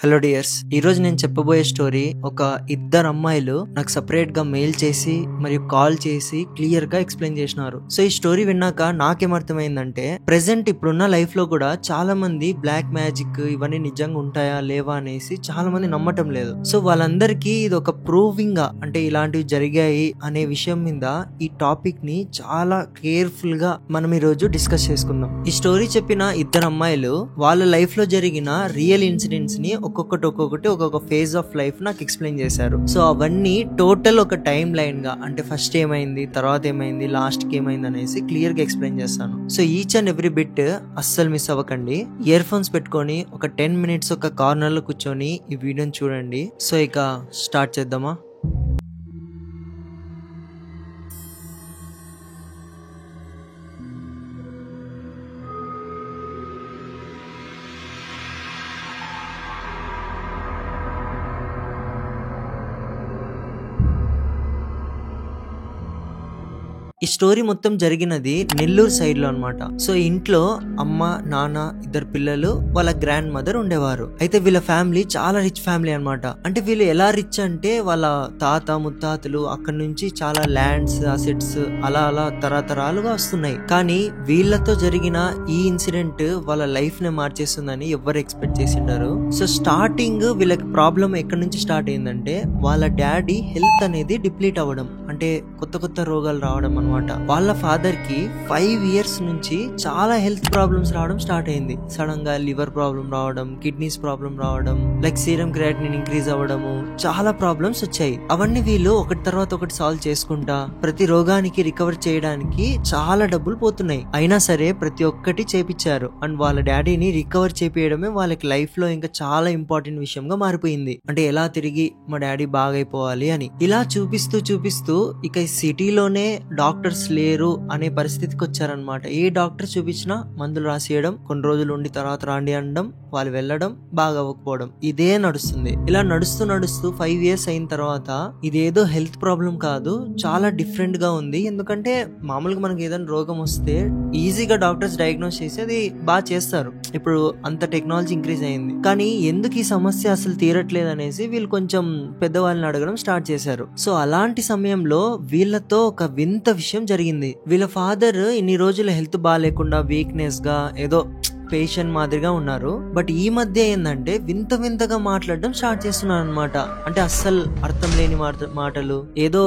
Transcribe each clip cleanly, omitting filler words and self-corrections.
Hello dears, ఈ రోజు నేను చెప్పబోయే స్టోరీ ఒక ఇద్దరు అమ్మాయిలు నాకు సెపరేట్ గా మెయిల్ చేసి మరియు కాల్ చేసి క్లియర్ గా ఎక్స్ప్లెయిన్ చేసినారు. సో ఈ స్టోరీ విన్నాక నాకేమర్థమైందంటే ప్రెసెంట్ ఇప్పుడున్న లైఫ్ లో కూడా చాలా మంది బ్లాక్ మ్యాజిక్ ఇవన్నీ నిజంగా ఉంటాయా లేవా అనేసి చాలా మంది నమ్మటం లేదు. సో వాళ్ళందరికీ ఇది ఒక ప్రూవింగ్ గా అంటే ఇలాంటివి జరిగాయి అనే విషయం మీద ఈ టాపిక్ ని చాలా కేర్ఫుల్ గా మనం ఈ రోజు డిస్కస్ చేసుకుందాం. ఈ స్టోరీ చెప్పిన ఇద్దరు అమ్మాయిలు వాళ్ళ లైఫ్ లో జరిగిన రియల్ ఇన్సిడెంట్స్ ని ఒక్కొక్కటి ఒక్కొక్క ఫేజ్ ఆఫ్ లైఫ్ నాకు ఎక్స్ప్లెయిన్ చేశారు. సో అవన్నీ టోటల్ ఒక టైం లైన్ గా అంటే ఫస్ట్ ఏమైంది, తర్వాత ఏమైంది, లాస్ట్ కి ఏమైంది అనేసి క్లియర్ గా ఎక్స్ప్లెయిన్ చేస్తాను. So each and every bit అస్సలు మిస్ అవ్వకండి. ఇయర్ ఫోన్స్ పెట్టుకొని ఒక 10 minutes ఒక కార్నర్ లో కూర్చొని ఈ వీడియోని చూడండి. సో ఇక స్టార్ట్ చేద్దామా? ఈ స్టోరీ మొత్తం జరిగినది నెల్లూరు సైడ్ లో అనమాట. సో ఇంట్లో అమ్మ, నాన్న, ఇద్దరు పిల్లలు, వాళ్ళ గ్రాండ్ మదర్ ఉండేవారు. అయితే వీళ్ళ ఫ్యామిలీ చాలా రిచ్ ఫ్యామిలీ అనమాట. అంటే వీళ్ళు ఎలా రిచ్ అంటే వాళ్ళ తాత ముత్తాతలు అక్కడ నుంచి చాలా ల్యాండ్స్, అసెట్స్ అలా అలా తరతరాలుగా వస్తున్నాయి. కానీ వీళ్ళతో జరిగిన ఈ ఇన్సిడెంట్ వాళ్ళ లైఫ్ ని మార్చేస్తుందని ఎవరు ఎక్స్పెక్ట్ చేసిండారు. సో స్టార్టింగ్ వీళ్ళకి ప్రాబ్లం ఎక్కడి నుంచి స్టార్ట్ అయిందంటే వాళ్ళ డాడీ హెల్త్ అనేది డిప్లీట్ అవ్వడం, అంటే కొత్త రోగాలు రావడం అనమాట. వాళ్ళ ఫాదర్ కి 5 years నుంచి చాలా హెల్త్ ప్రాబ్లమ్స్ రావడం స్టార్ట్ అయింది. సడన్ గా లివర్ ప్రాబ్లం రావడం, కిడ్నీస్ ప్రాబ్లం రావడం, లైక్ సీరం క్రియాటినిన్ ఇంక్రీజ్ అవ్వడము, చాలా ప్రాబ్లమ్స్ వచ్చాయి. అవన్నీ వీళ్ళు ఒకటి తర్వాత ఒకటి సాల్వ్ చేసుకుంటా ప్రతి రోగానికి రికవర్ చేయడానికి చాలా డబ్బులు పోతున్నాయి. అయినా సరే ప్రతి ఒక్కటి చేపించారు. అండ్ వాళ్ళ డాడీని రికవర్ చేపియడమే వాళ్ళకి లైఫ్ లో ఇంకా చాలా ఇంపార్టెంట్ విషయంగా మారిపోయింది. అంటే ఎలా తిరిగి మా డాడీ బాగైపోవాలి అని ఇలా చూపిస్తూ ఇక ఈ సిటీలోనే డాక్టర్స్ లేరు అనే పరిస్థితికి వచ్చారనమాట. ఏ డాక్టర్ చూపించినా మందులు రాసేయడం, కొన్ని రోజులు ఉండి తర్వాత రాండి అనడం, వాళ్ళు వెళ్ళడం, బాగా అవ్వకపోవడం, ఇదే నడుస్తుంది. ఇలా నడుస్తూ 5 years అయిన తర్వాత ఇదేదో హెల్త్ ప్రాబ్లం కాదు, చాలా డిఫరెంట్ గా ఉంది. ఎందుకంటే మామూలుగా మనకి ఏదైనా రోగం వస్తే ఈజీగా డాక్టర్స్ డయాగ్నోస్ చేసి అది బాగా చేస్తారు. ఇప్పుడు అంత టెక్నాలజీ ఇంక్రీజ్ అయింది. కానీ ఎందుకు ఈ సమస్య అసలు తీరట్లేదు అనేసి వీళ్ళు కొంచెం పెద్దవాళ్ళని అడగడం స్టార్ట్ చేశారు. సో అలాంటి సమయంలో వీళ్ళతో ఒక వింత విషయం జరిగింది. వీళ్ళ ఫాదర్ ఇన్ని రోజులు హెల్త్ బాగాలేకుండా వీక్నెస్ గా ఏదో పేషెంట్ మాదిరిగా ఉన్నారు. బట్ ఈ మధ్య ఏంటంటే వింతగా మాట్లాడడం స్టార్ట్ చేస్తున్నారు అనమాట. అంటే అస్సలు అర్థం లేని మాటలు, ఏదో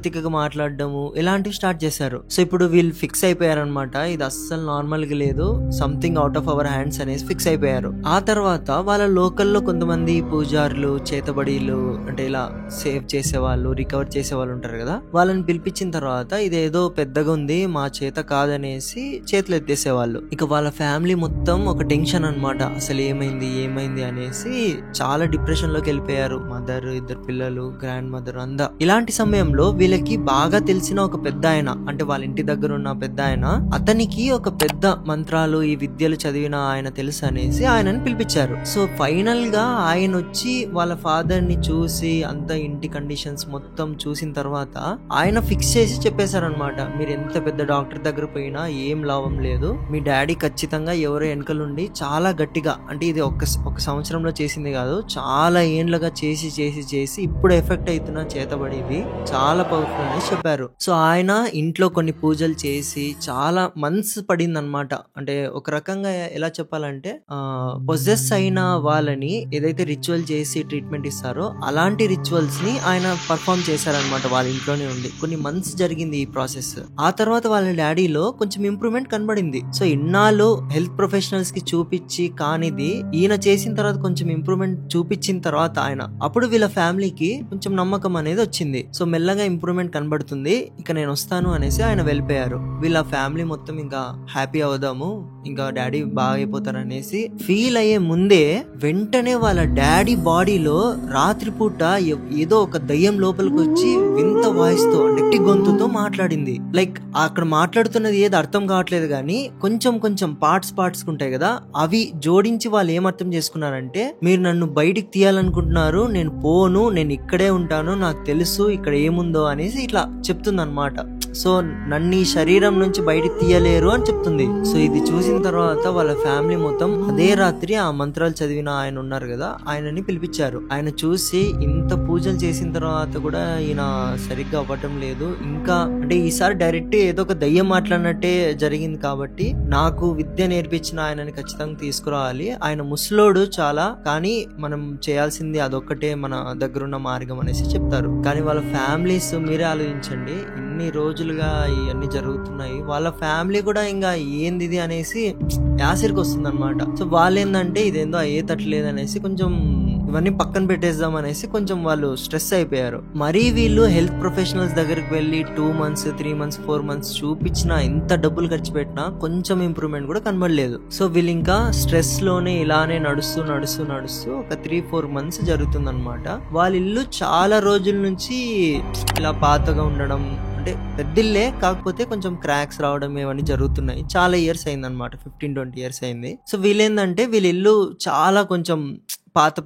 తిక్కగా మాట్లాడడము, ఇలాంటివి స్టార్ట్ చేశారు. సో ఇప్పుడు వీళ్ళు ఫిక్స్ అయిపోయారనమాట, ఇది అస్సలు నార్మల్ గా లేదు, something out of our hands అనేసి ఫిక్స్ అయిపోయారు. ఆ తర్వాత వాళ్ళ లోకల్లో కొంతమంది పూజారులు, చేతబడీలు, అంటే ఇలా సేవ్ చేసేవాళ్ళు, రికవర్ చేసేవాళ్ళు ఉంటారు కదా, వాళ్ళని పిలిపించిన తర్వాత ఇదేదో పెద్దగా ఉంది, మా చేత కాదనేసి చేతులు ఎత్తేసేవాళ్ళు. ఇక వాళ్ళ ఫ్యామిలీ మొత్తం ఒక టెన్షన్ అనమాట. అసలు ఏమైంది అనేసి చాలా డిప్రెషన్ లోకి వెళ్ళిపోయారు. మదర్, ఇద్దరు పిల్లలు, గ్రాండ్ మదర్ అందా. ఇలాంటి సమయంలో వీళ్ళకి బాగా తెలిసిన ఒక పెద్ద ఆయన, అంటే వాళ్ళ ఇంటి దగ్గర ఉన్న పెద్ద ఆయన, అతనికి ఒక పెద్ద మంత్రాలు, ఈ విద్యలు చదివిన ఆయన తెలుసు అనేసి ఆయనని పిలిపించారు. సో ఫైనల్ గా ఆయన వచ్చి వాళ్ళ ఫాదర్ ని చూసి అంత ఇంటి కండిషన్స్ మొత్తం చూసిన తర్వాత ఆయన ఫిక్స్ చేసి చెప్పేశారనమాట, మీరు ఎంత పెద్ద డాక్టర్ దగ్గర పోయినా ఏం లాభం లేదు, మీ డాడీ ఖచ్చితంగా ఎవరో వెనకలుండి చాలా గట్టిగా, అంటే ఇది ఒక సంవత్సరంలో చేసింది కాదు, చాలా ఏండ్లుగా చేసి ఇప్పుడు ఎఫెక్ట్ అవుతున్న చేతబడివి చాలా పవర్ఫుల్ అని చెప్పారు. సో ఆయన ఇంట్లో కొన్ని పూజలు చేసి చాలా మంత్స్ పడింది అనమాట. అంటే ఒక రకంగా ఎలా చెప్పాలంటే పొజెస్ అయిన వాళ్ళని ఏదైతే రిచువల్ చేసి ట్రీట్మెంట్ ఇస్తారో అలాంటి రిచువల్స్ ని ఆయన పర్ఫామ్ చేశారనమాట. వాళ్ళ ఇంట్లోనే ఉండి కొన్ని మంత్స్ జరిగింది ఈ ప్రాసెస్. ఆ తర్వాత వాళ్ళ డాడీలో కొంచెం ఇంప్రూవ్మెంట్ కనబడింది. సో ఇన్నాళ్ళు హెల్త్ ప్రొఫెషనల్స్ కి చూపించి కానిది ఈయన చేసిన తర్వాత కొంచెం ఇంప్రూవ్మెంట్ చూపించిన తర్వాత ఆయన అప్పుడు వీళ్ళ ఫ్యామిలీకి కొంచెం నమ్మకం అనేది వచ్చింది. సో మెల్లగా ఇంప్రూవ్మెంట్ కనబడుతుంది, ఇక నేను వస్తాను అనేసి ఆయన వెళ్ళిపోయారు. వీళ్ళ ఫ్యామిలీ మొత్తం ఇంకా హ్యాపీ అవుదాము, ఇంకా డాడీ బాగా అయిపోతారు అనేసి ఫీల్ అయ్యే ముందే వెంటనే వాళ్ళ డాడీ బాడీలో రాత్రిపూట ఏదో ఒక దయ్యం లోపలికి వచ్చి వింత వాయిస్ తో, గట్టి గొంతుతో మాట్లాడింది. లైక్ అక్కడ మాట్లాడుతున్నది ఏదో అర్థం కావట్లేదు కానీ కొంచెం పార్ట్స్ ఉంటాయి కదా, అవి జోడించి వాళ్ళు ఏమర్థం చేసుకున్నారంటే, మీరు నన్ను బయటికి తీయాలనుకుంటున్నారు, నేను పోను, నేను ఇక్కడే ఉంటాను, నాకు తెలుసు ఇక్కడ ఏముందో అనేసి ఇట్లా చెప్తుంది అనమాట. సో నన్ను ఈ శరీరం నుంచి బయటికి తీయలేరు అని చెప్తుంది. సో ఇది చూసిన తర్వాత వాళ్ళ ఫ్యామిలీ మొత్తం అదే రాత్రి ఆ మంత్రాలు చదివిన ఆయన ఉన్నారు కదా, ఆయనని పిలిపించారు. ఆయన చూసి ఇంత పూజలు చేసిన తర్వాత కూడా ఈయన సరిగ్గా అవ్వటం లేదు, ఇంకా అంటే ఈసారి డైరెక్ట్ ఏదో ఒక దయ్యం మాట్లాడినట్టే జరిగింది కాబట్టి నాకు విద్య నేర్పించిన ఆయనని ఖచ్చితంగా తీసుకురావాలి. ఆయన ముసలోడు చాలా, కానీ మనం చేయాల్సింది అదొక్కటే మన దగ్గరున్న మార్గం అనేసి చెప్తారు. కానీ వాళ్ళ ఫ్యామిలీస్ మీరే ఆలోచించండి, ఇన్ని రోజులుగా ఇవన్నీ జరుగుతున్నాయి, వాళ్ళ ఫ్యామిలీ కూడా ఇంకా ఏంది ఇది అనేసి యాసిరికి వస్తుంది అనమాట. సో వాళ్ళు ఏంటంటే ఇదేందో అయ్యేటట్లేదు అనేసి కొంచెం ఇవన్నీ పక్కన పెట్టేద్దాం అనేసి కొంచెం వాళ్ళు స్ట్రెస్ అయిపోయారు. మరీ వీళ్ళు హెల్త్ ప్రొఫెషనల్స్ దగ్గరికి వెళ్ళి 2 months 3 months 4 months చూపించినా, ఎంత డబ్బులు ఖర్చు పెట్టినా కొంచెం ఇంప్రూవ్మెంట్ కూడా కనబడలేదు. సో వీళ్ళు ఇంకా స్ట్రెస్ లోనే ఇలానే నడుస్తూ ఒక 3-4 months జరుగుతుంది అనమాట. వాళ్ళ ఇల్లు చాలా రోజుల నుంచి ఇలా పాతగా ఉండడం, అంటే పెద్దిల్లే కాకపోతే కొంచెం క్రాక్స్ రావడం ఇవన్నీ జరుగుతున్నాయి. చాలా ఇయర్స్ అయింది అనమాట, 15-20 years అయింది. సో వీళ్ళేందంటే వీళ్ళ ఇల్లు చాలా కొంచెం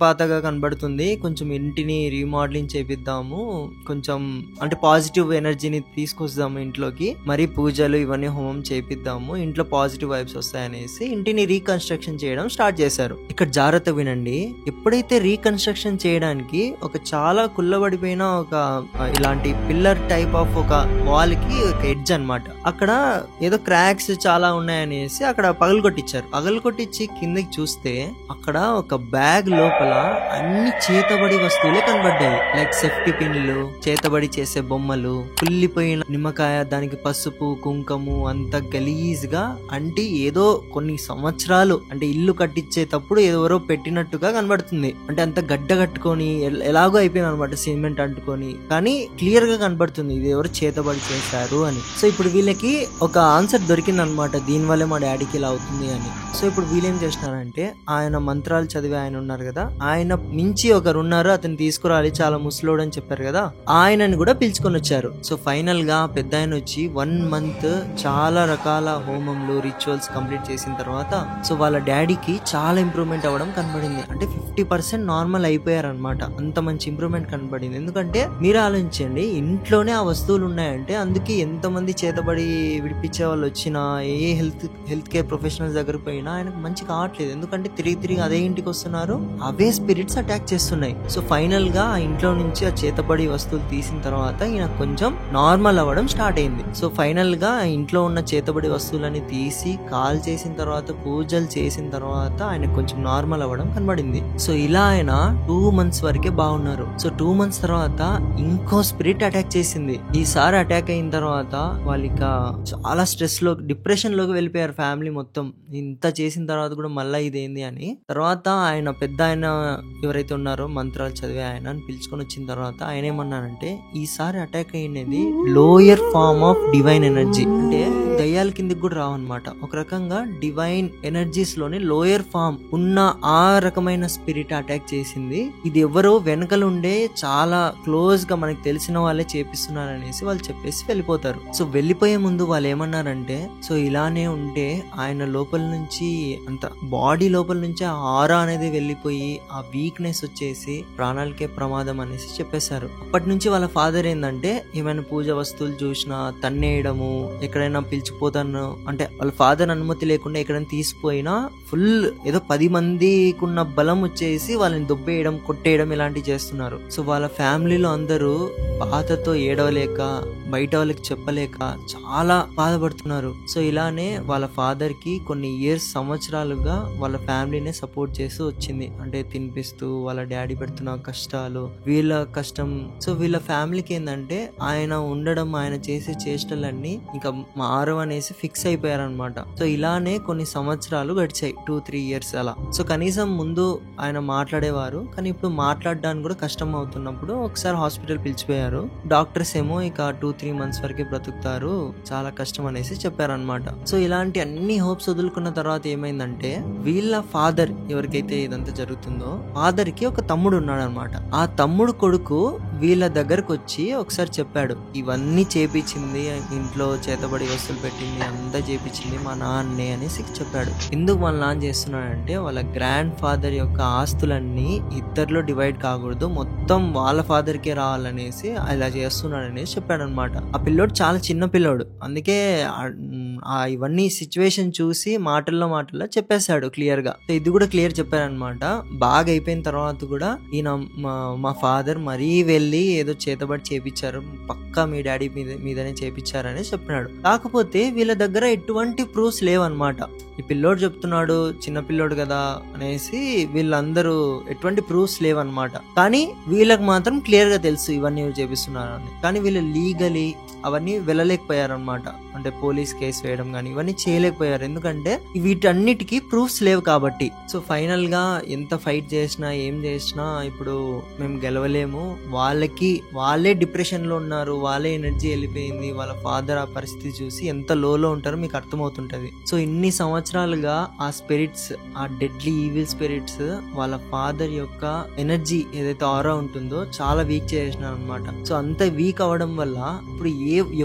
పాతగా కనబడుతుంది, కొంచెం ఇంటిని రీమోడలింగ్ చేపిద్దాము, కొంచెం అంటే పాజిటివ్ ఎనర్జీని తీసుకొస్తాము ఇంట్లోకి, మరి పూజలు ఇవన్నీ హోమం చేపిద్దాము, ఇంట్లో పాజిటివ్ వైబ్స్ వస్తాయనేసి ఇంటిని రీకన్స్ట్రక్షన్ చేయడం స్టార్ట్ చేశారు. ఇక్కడ జాగ్రత్త వినండి, ఎప్పుడైతే రీకన్స్ట్రక్షన్ చేయడానికి ఒక చాలా కుల్లబడిపోయిన ఒక ఇలాంటి పిల్లర్ టైప్ ఆఫ్ ఒక వాల్ కి ఒక ఎడ్జ్ అనమాట, అక్కడ ఏదో క్రాక్స్ చాలా ఉన్నాయనేసి అక్కడ పగలగొట్టించి కిందకి చూస్తే అక్కడ ఒక బ్యాగ్ లోపల అన్ని చేతబడి వస్తువులే కనబడ్డాయి. లైక్ సేఫ్టీ పిన్లు, చేతబడి చేసే బొమ్మలు, కుళ్ళిపోయిన నిమ్మకాయ, దానికి పసుపు కుంకము అంత గలీజ్ గా, అంటే ఏదో కొన్ని సంవత్సరాలు అంటే ఇల్లు కట్టించేటప్పుడు ఎవరో పెట్టినట్టుగా కనబడుతుంది. అంటే అంత గడ్డ కట్టుకొని ఎలాగో అయిపోయింది అనమాట, సిమెంట్ అంటుకొని, కానీ క్లియర్ గా కనబడుతుంది ఇది ఎవరు చేతబడి చేశారు అని. సో ఇప్పుడు వీళ్ళకి ఒక ఆన్సర్ దొరికింది అనమాట, దీని వల్లే మా డాడీకి ఇలా అవుతుంది అని. సో ఇప్పుడు వీళ్ళేం చేసినారంటే, ఆయన మంత్రాలు చదివి ఆయన ఉన్నారు కదా, ఆయన మించి ఒకరు ఉన్నారు, అతను తీసుకురాలి, చాలా ముసలోడు అని చెప్పారు కదా, ఆయనని కూడా పిలుచుకొని వచ్చారు. సో ఫైనల్ గా పెద్ద ఆయన వచ్చి 1 month చాలా రకాల హోమంలు రిచువల్స్ కంప్లీట్ చేసిన తర్వాత సో వాళ్ళ డాడీకి చాలా ఇంప్రూవ్మెంట్ అవ్వడం కనబడింది. అంటే 50% నార్మల్ అయిపోయారు అనమాట, అంత మంచి ఇంప్రూవ్మెంట్ కనబడింది. ఎందుకంటే మీరు ఆలోచించండి, ఇంట్లోనే ఆ వస్తువులు ఉన్నాయంటే అందుకే ఎంతమంది చేతబడి విడిపించే వాళ్ళు వచ్చినా, ఏ హెల్త్ కేర్ ప్రొఫెషనల్స్ దగ్గర పోయినా ఆయనకు మంచి కావట్లేదు. ఎందుకంటే తిరిగి అదే ఇంటికి వస్తున్నారు, అవే స్పిరిట్స్ అటాక్ చేస్తున్నాయి. సో ఫైనల్ గా ఆ ఇంట్లో నుంచి ఆ చేతబడి వస్తువులు తీసిన తర్వాత ఈయన కొంచెం నార్మల్ అవ్వడం స్టార్ట్ అయింది. సో ఫైనల్ గా ఇంట్లో ఉన్న చేతబడి వస్తువులని తీసి కాల్ చేసిన తర్వాత, పూజలు చేసిన తర్వాత ఆయన కొంచెం నార్మల్ అవ్వడం కనబడింది. సో ఇలా ఆయన 2 months వరకే బాగున్నారు. సో 2 months తర్వాత ఇంకో స్పిరిట్ అటాక్ చేసింది. ఈసారి అటాక్ అయిన తర్వాత వాళ్ళిక చాలా స్ట్రెస్ లో, డిప్రెషన్ లోకి వెళ్ళిపోయారు ఫ్యామిలీ మొత్తం. ఇంత చేసిన తర్వాత కూడా మళ్ళా ఇదేంది అని. తర్వాత ఆయన పెద్ద ఆయన ఎవరైతే ఉన్నారో మంత్రాలు చదివే ఆయన పిలుచుకొని వచ్చిన తర్వాత ఆయన ఏమన్నారంటే, ఈసారి అటాక్ అయినది lower form of divine energy, అంటే దయ్యాల కిందకి కూడా రావన్నమాట. ఒక రకంగా డివైన్ ఎనర్జీస్ లోని లోయర్ ఫార్మ్ ఉన్న ఆ రకమైన స్పిరిట్ అటాక్ చేసింది. ఇది ఎవరో వెనకలుండే చాలా క్లోజ్ గా మనకి తెలిసిన వాళ్ళే చేపిస్తున్నారు అనేసి వాళ్ళు చెప్పేసి వెళ్ళిపోతారు. సో వెళ్ళిపోయే ముందు వాళ్ళు ఏమన్నారంటే, సో ఇలానే ఉంటే ఆయన లోపల నుంచి, అంత బాడీ లోపల నుంచి ఆ ఆరా అనేది వెళ్ళిపోయి ఆ వీక్నెస్ వచ్చేసి ప్రాణాలకే ప్రమాదం అనేసి చెప్పేశారు. అప్పటి నుంచి వాళ్ళ ఫాదర్ ఏంటంటే, ఏమైనా పూజ వస్తువులు చూసినా తన్నేయడము, ఎక్కడైనా పిలిచిపోతాను అంటే వాళ్ళ ఫాదర్ అనుమతి లేకుండా ఎక్కడైనా తీసిపోయినా ఫుల్ ఏదో 10 మందికి ఉన్న బలం వచ్చేసి వాళ్ళని దొబ్బేయడం, కొట్టేయడం ఇలాంటివి చేస్తున్నారు. సో వాళ్ళ ఫ్యామిలీలో అందరూ బాధతో ఏడవలేక, బయట వాళ్ళకి చెప్పలేక చాలా బాధపడుతున్నారు. సో ఇలానే వాళ్ళ ఫాదర్ కి కొన్ని సంవత్సరాలుగా వాళ్ళ ఫ్యామిలీనే సపోర్ట్ చేస్తూ వచ్చింది. అంటే తినిపిస్తూ, వాళ్ళ డాడీ పెడుతున్న కష్టాలు, వీళ్ళ కష్టం. సో వీళ్ళ ఫ్యామిలీకి ఏంటంటే ఆయన ఉండడం, ఆయన చేసే చేష్టలన్నీ ఇంకా మారు అనేసి ఫిక్స్ అయిపోయారనమాట. సో ఇలానే కొన్ని సంవత్సరాలు గడిచాయి, 2-3 years అలా. సో కనీసం ముందు ఆయన మాట్లాడేవారు, కానీ ఇప్పుడు మాట్లాడడానికి కూడా కష్టం అవుతున్నప్పుడు ఒకసారి హాస్పిటల్ పిలిచిపోయారు. డాక్టర్స్ ఏమో ఇక 2-3 months వరకే బ్రతుకుతారు, చాలా కష్టం అనేసి చెప్పారనమాట. సో ఇలాంటి అన్ని హోప్స్ వదులుకున్న తర్వాత ఏమైందంటే, వీళ్ళ ఫాదర్ ఎవరికైతే ఇదంతా జరుగుతుందో ఫాదర్ కి ఒక తమ్ముడు ఉన్నాడు అనమాట. ఆ తమ్ముడు కొడుకు వీళ్ళ దగ్గరకు వచ్చి ఒకసారి చెప్పాడు, ఇవన్నీ చేపించింది ఇంట్లో చేతబడి వస్తువులు పెట్టింది అంతా చేపించింది మా నాన్నే అనేసి చెప్పాడు. ఎందుకు వాళ్ళ నాన్న చేస్తున్నాడంటే వాళ్ళ గ్రాండ్ ఫాదర్ యొక్క ఆస్తులన్నీ ఇద్దరిలో డివైడ్ కాకూడదు, మొత్తం వాళ్ళ ఫాదర్ కే రావాలనేసి ఇలా చేస్తున్నాడు అనేసి చెప్పాడు అనమాట. ఆ పిల్లోడు చాలా చిన్న పిల్లోడు, అందుకే ఇవన్నీ సిచ్యువేషన్ చూసి మాటల్లో చెప్పేశాడు క్లియర్ గా. ఇది కూడా క్లియర్ చెప్పారనమాట. బాగా అయిపోయిన తర్వాత కూడా ఈయన మా ఫాదర్ మరీ వెళ్ళి ఏదో చేతబడి చేపించారు, పక్కా మీ డాడీ మీదనే చేపించారని చెప్పినాడు. కాకపోతే వీళ్ళ దగ్గర ఎటువంటి ప్రూఫ్స్ లేవన్నమాట. ఈ పిల్లోడు చెప్తున్నాడు చిన్న పిల్లోడు కదా అనేసి, వీళ్ళందరూ ఎటువంటి ప్రూఫ్స్ లేవన్నమాట. కానీ వీళ్ళకి మాత్రం క్లియర్ గా తెలుసు ఇవన్నీ చేపిస్తున్నారు అని. కానీ వీళ్ళు లీగలీ అవన్నీ వెళ్ళలేకపోయారు అనమాట. అంటే పోలీస్ కేసు వేయడం కానీ ఇవన్నీ చేయలేకపోయారు, ఎందుకంటే వీటన్నిటికీ ప్రూఫ్స్ లేవు కాబట్టి. సో ఫైనల్ గా ఎంత ఫైట్ చేసినా ఏం చేసినా ఇప్పుడు మేము గెలవలేము. వాళ్ళే డిప్రెషన్ లో ఉన్నారు, వాళ్ళే ఎనర్జీ వెళ్ళిపోయింది. వాళ్ళ ఫాదర్ ఆ పరిస్థితి చూసి ఎంత లోలో ఉంటారో మీకు అర్థమవుతుంటది. సో ఇన్ని సంవత్సరాలుగా ఆ స్పిరిట్స్, ఆ డెడ్లీ ఈవిల్ స్పిరిట్స్ వాళ్ళ ఫాదర్ యొక్క ఎనర్జీ ఏదైతే ఆరా ఉంటుందో చాలా వీక్ చేసినారు అనమాట. సో అంత వీక్ అవడం వల్ల ఇప్పుడు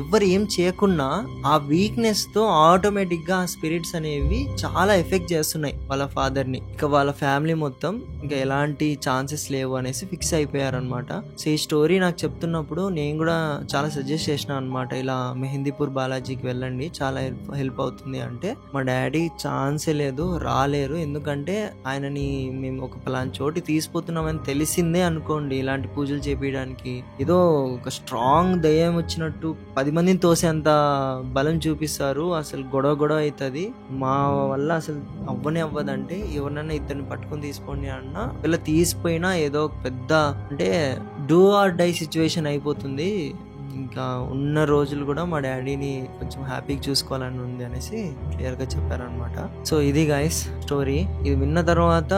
ఎవ్వరు ఏం చేయకున్నా ఆ వీక్నెస్ తో ఆటోమేటిక్ గా ఆ స్పిరిట్స్ అనేవి చాలా ఎఫెక్ట్ చేస్తున్నాయి వాళ్ళ ఫాదర్ ని. ఇక వాళ్ళ ఫ్యామిలీ మొత్తం ఇంకా ఎలాంటి ఛాన్సెస్ లేవు అనేసి ఫిక్స్ అయిపోయారు అనమాట. సో ఈ స్టోరీ నాకు చెప్తున్నప్పుడు నేను కూడా చాలా సజెస్ట్ చేసిన అనమాట, ఇలా మెహందీపూర్ బాలాజీకి వెళ్ళండి చాలా హెల్ప్ అవుతుంది అంటే. మా డాడీ ఛాన్సే లేదు, రాలేరు, ఎందుకంటే ఆయనని మేము ఒక పలానా చోటి తీసుకుపోతున్నామని తెలిసిందే అనుకోండి ఇలాంటి పూజలు చేపించడానికి. ఏదో ఒక స్ట్రాంగ్ దయ్యం వచ్చినట్టు 10 మందిని తోసేంత బలం చూపిస్తారు, అసలు గొడవ అవుతుంది. మా వల్ల అసలు అవ్వదంటే ఎవరినైనా ఇద్దరిని పట్టుకొని తీసుకోండి అన్నా వీళ్ళ తీసిపోయినా ఏదో పెద్ద అంటే డూ ఆర్ డై సిచ్యువేషన్ అయిపోతుంది. ఇంకా ఉన్న రోజులు కూడా మా డాడీని కొంచెం హ్యాపీగా చూసుకోవాలని ఉంది అనేసి క్లియర్ గా చెప్పారనమాట. సో ఇది గైస్ స్టోరీ. ఇది విన్న తర్వాత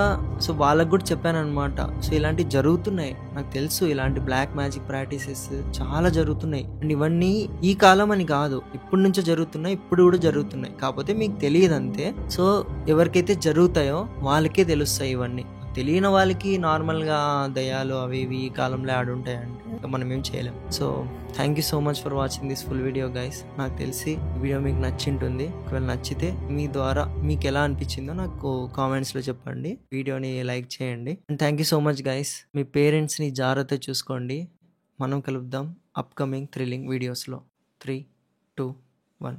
సో వాళ్ళకు కూడా చెప్పాను అనమాట. సో ఇలాంటివి జరుగుతున్నాయి, నాకు తెలుసు ఇలాంటి బ్లాక్ మ్యాజిక్ ప్రాక్టీసెస్ చాలా జరుగుతున్నాయి. అండ్ ఇవన్నీ ఈ కాలం అని కాదు, ఇప్పటి నుంచో జరుగుతున్నాయి, ఇప్పుడు కూడా జరుగుతున్నాయి, కాకపోతే మీకు తెలియదు అంతే. సో ఎవరికైతే జరుగుతాయో వాళ్ళకే తెలుస్తాయి ఇవన్నీ. తెలియని వాళ్ళకి నార్మల్గా దయ్యాలు అవి ఇవి ఈ కాలంలో ఆడుంటాయంటే మనం ఏం చేయలేం. So thank you so much for watching this full video guys. నాకు తెలిసి ఈ వీడియో మీకు నచ్చింటుంది. ఒకవేళ నచ్చితే మీ ద్వారా మీకు ఎలా అనిపించిందో నాకు కామెంట్స్లో చెప్పండి, వీడియోని లైక్ చేయండి. And thank you so much guys. మీ పేరెంట్స్ని జాగ్రత్త చూసుకోండి. మనం కలుద్దాం అప్కమింగ్ థ్రిల్లింగ్ వీడియోస్లో. 3, 2, 1.